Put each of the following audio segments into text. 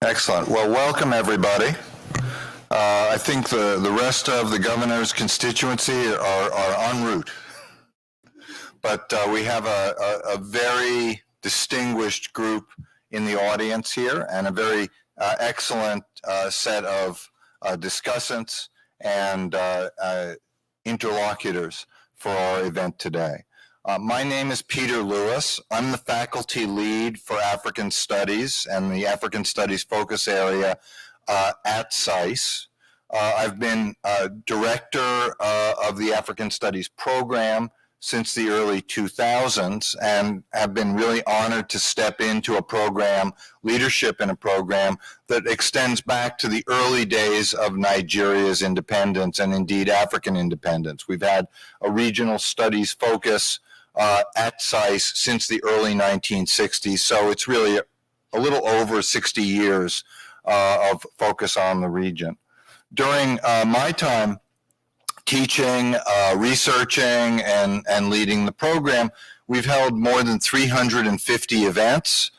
Excellent. Well, welcome everybody. I think the rest of the governor's constituency are en route. But we have a very distinguished group in the audience here and a very excellent set of discussants and interlocutors for our event today. My name is Peter Lewis. I'm the faculty lead for African Studies and the African Studies focus area at SAIS. I've been director of the African Studies program since the early 2000s and have been really honored to step into a program, leadership in a program that extends back to the early days of Nigeria's independence and indeed African independence. We've had a regional studies focus at SAIS since the early 1960s, so it's really a little over 60 years of focus on the region. During my time teaching, researching, and leading the program, we've held more than 350 events,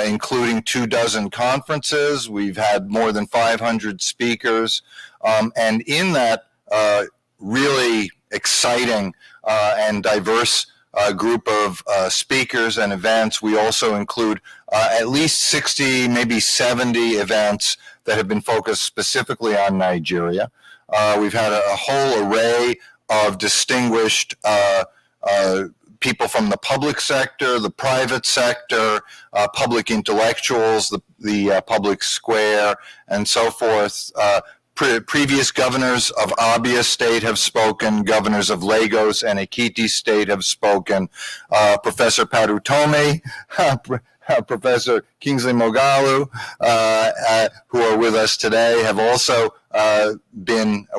including 24 conferences. We've had more than 500 speakers, and in that really exciting and diverse group of speakers and events, we also include at least 60, maybe 70 events that have been focused specifically on Nigeria. We've had a whole array of distinguished people from the public sector, the private sector, public intellectuals, the public square, and so forth. Previous governors of Abia State have spoken, governors of Lagos and Ekiti State have spoken, Professor Parutome, Professor Kingsley Moghalu, who are with us today, have also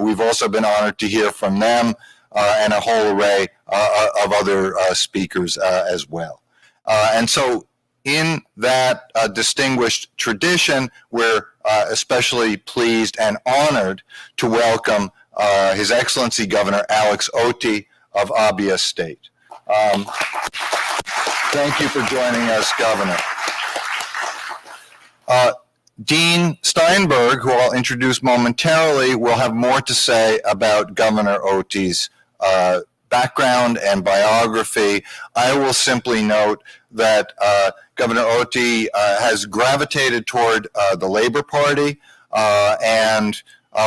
we've also been honored to hear from them, and a whole array of other speakers as well. And so in that distinguished tradition, we're especially pleased and honored to welcome His Excellency Governor Alex Otti of Abia State. Thank you for joining us, Governor. Dean Steinberg, who I'll introduce momentarily, will have more to say about Governor Otti's background and biography. I will simply note that Governor Otti has gravitated toward the Labor Party, and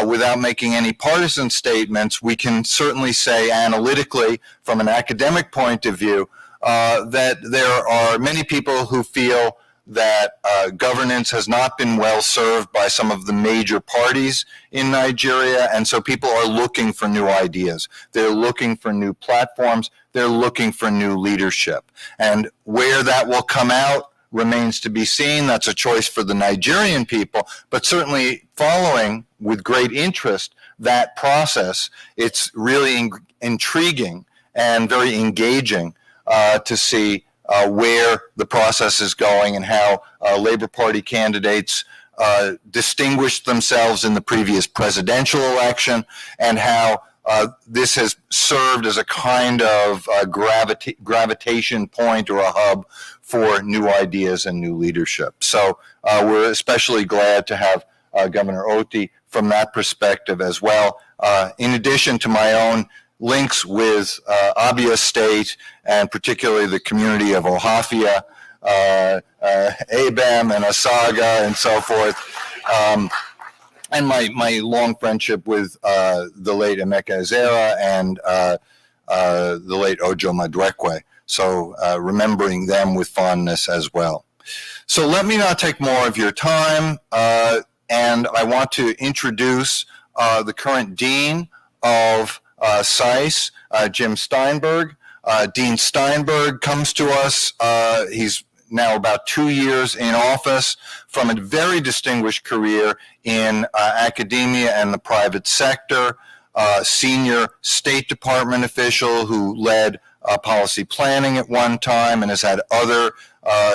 without making any partisan statements, we can certainly say analytically, from an academic point of view, that there are many people who feel that governance has not been well served by some of the major parties in Nigeria, and so people are looking for new ideas. They're looking for new platforms. They're looking for new leadership. And where that will come out remains to be seen. That's a choice for the Nigerian people, but certainly following with great interest that process, it's really intriguing and very engaging to see where the process is going and how Labor Party candidates distinguished themselves in the previous presidential election, and how this has served as a kind of gravitation point or a hub for new ideas and new leadership. So we're especially glad to have Governor Otti from that perspective as well. In addition to my own links with Abia State and particularly the community of Ohafia, Abem and Asaga and so forth, and my long friendship with the late Emeka Ezera and the late Ojo Madrekwe. So remembering them with fondness as well. So let me not take more of your time, and I want to introduce the current dean of SAIS, Jim Steinberg. Dean Steinberg comes to us. He's now about 2 years in office from a very distinguished career in academia and the private sector, senior State Department official who led policy planning at one time and has had other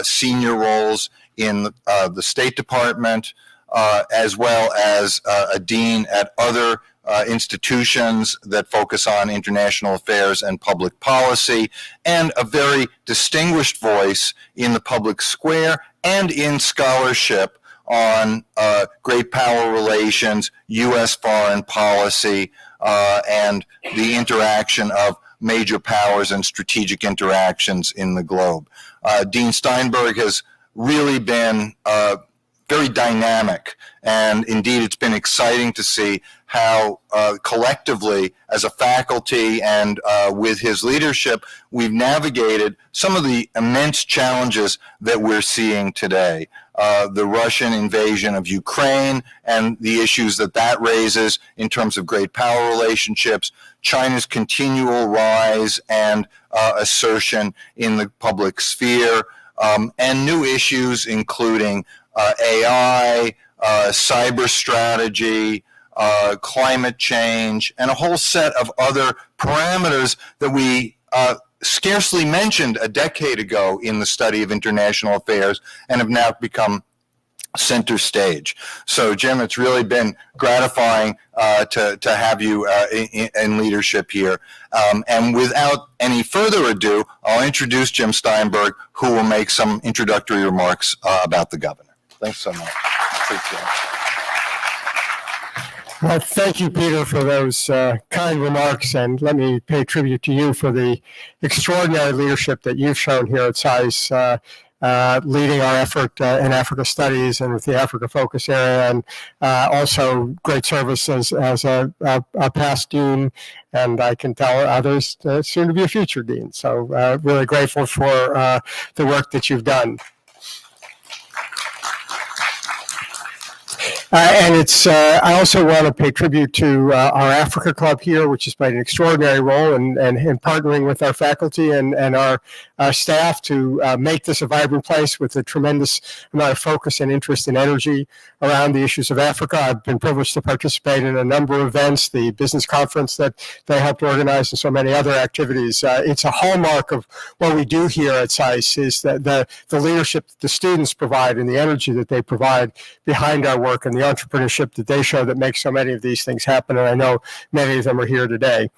senior roles in the State Department, as well as a dean at other institutions that focus on international affairs and public policy, and a very distinguished voice in the public square and in scholarship on great power relations, U.S. foreign policy, and the interaction of major powers and strategic interactions in the globe. Dean Steinberg has really been very dynamic, and indeed it's been exciting to see how collectively as a faculty and with his leadership we've navigated some of the immense challenges that we're seeing today. The Russian invasion of Ukraine and the issues that that raises in terms of great power relationships, China's continual rise and assertion in the public sphere, and new issues including AI, cyber strategy, climate change, and a whole set of other parameters that we scarcely mentioned a decade ago in the study of international affairs and have now become center stage. So, Jim, it's really been gratifying to have you in leadership here. And without any further ado, I'll introduce Jim Steinberg, who will make some introductory remarks about the governor. Thanks so much. Appreciate it. Well, thank you, Peter, for those kind remarks, and let me pay tribute to you for the extraordinary leadership that you've shown here at SAIS, leading our effort in Africa Studies and with the Africa Focus Area, and also great service as a past dean, and I can tell others soon to be a future dean. So really grateful for the work that you've done. And it's. I also want to pay tribute to our Africa Club here, which has played an extraordinary role in partnering with our faculty and our staff to make this a vibrant place with a tremendous amount of focus and interest and energy around the issues of Africa. I've been privileged to participate in a number of events, the business conference that they helped organize, and so many other activities. It's a hallmark of what we do here at SAIS is that the leadership that the students provide and the energy that they provide behind our work and the entrepreneurship that they show that makes so many of these things happen, and I know many of them are here today.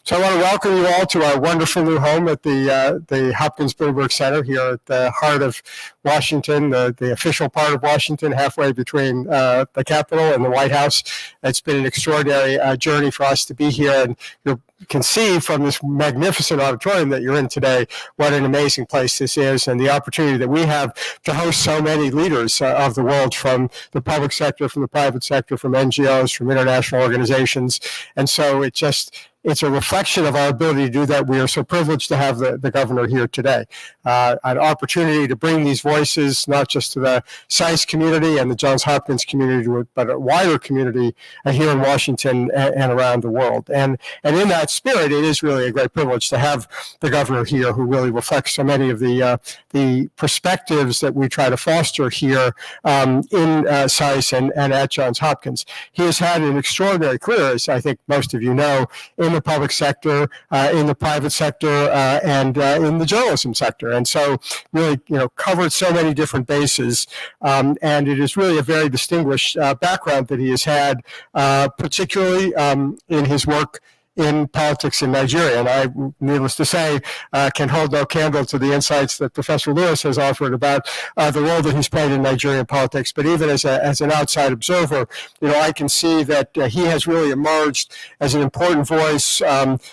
So I want to welcome you all to our wonderful new home at the Hopkins Bloomberg Center here at the heart of Washington, the official part of Washington, halfway between the Capitol and the White House. It's been an extraordinary journey for us to be here, and you can see from this magnificent auditorium that you're in today what an amazing place this is, and the opportunity that we have to host so many leaders of the world, from the public sector, from the private sector, from NGOs, from international organizations. And so it's a reflection of our ability to do that. We are so privileged to have the governor here today. An opportunity to bring these voices, not just to the SAIS community and the Johns Hopkins community, but a wider community here in Washington and around the world. And in that spirit, it is really a great privilege to have the governor here, who really reflects so many of the perspectives that we try to foster here in SAIS and at Johns Hopkins. He has had an extraordinary career, as I think most of you know, in the public sector, in the private sector, and in the journalism sector. And so really, covered so many different bases. And it is really a very distinguished background that he has had, particularly in his work in politics in Nigeria. And I, needless to say, can hold no candle to the insights that Professor Lewis has offered about the role that he's played in Nigerian politics. But even as an outside observer, I can see that he has really emerged as an important voice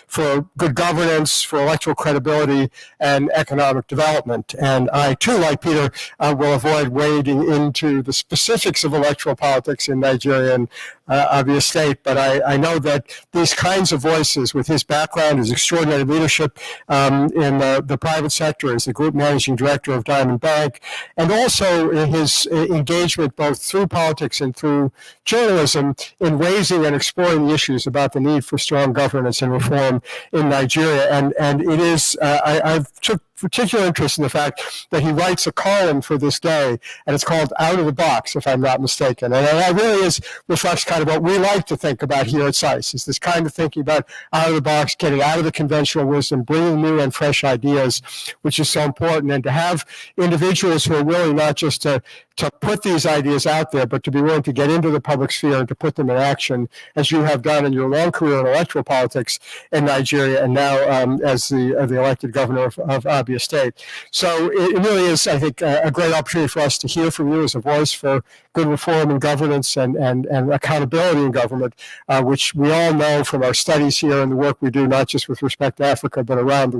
for good governance, for electoral credibility, and economic development. And I, too, like Peter, will avoid wading into the specifics of electoral politics in Nigeria and Abia State. But I know that these kinds of voices, with his background, his extraordinary leadership in the private sector as the group managing director of Diamond Bank, and also in his engagement both through politics and through journalism in raising and exploring the issues about the need for strong governance and reform in Nigeria. And it is, I've took particular interest in the fact that he writes a column for this day, and it's called Out of the Box, if I'm not mistaken. And that really reflects kind of what we like to think about here at SAIS, is this kind of thinking about out of the box, getting out of the conventional wisdom, bringing new and fresh ideas, which is so important, and to have individuals who are willing not just to to put these ideas out there, but to be willing to get into the public sphere and to put them in action, as you have done in your long career in electoral politics in Nigeria, and now as the elected governor of Abia State. So it really is, I think, a great opportunity for us to hear from you as a voice for good reform in governance and accountability in government, which we all know from our studies here and the work we do, not just with respect to Africa, but around the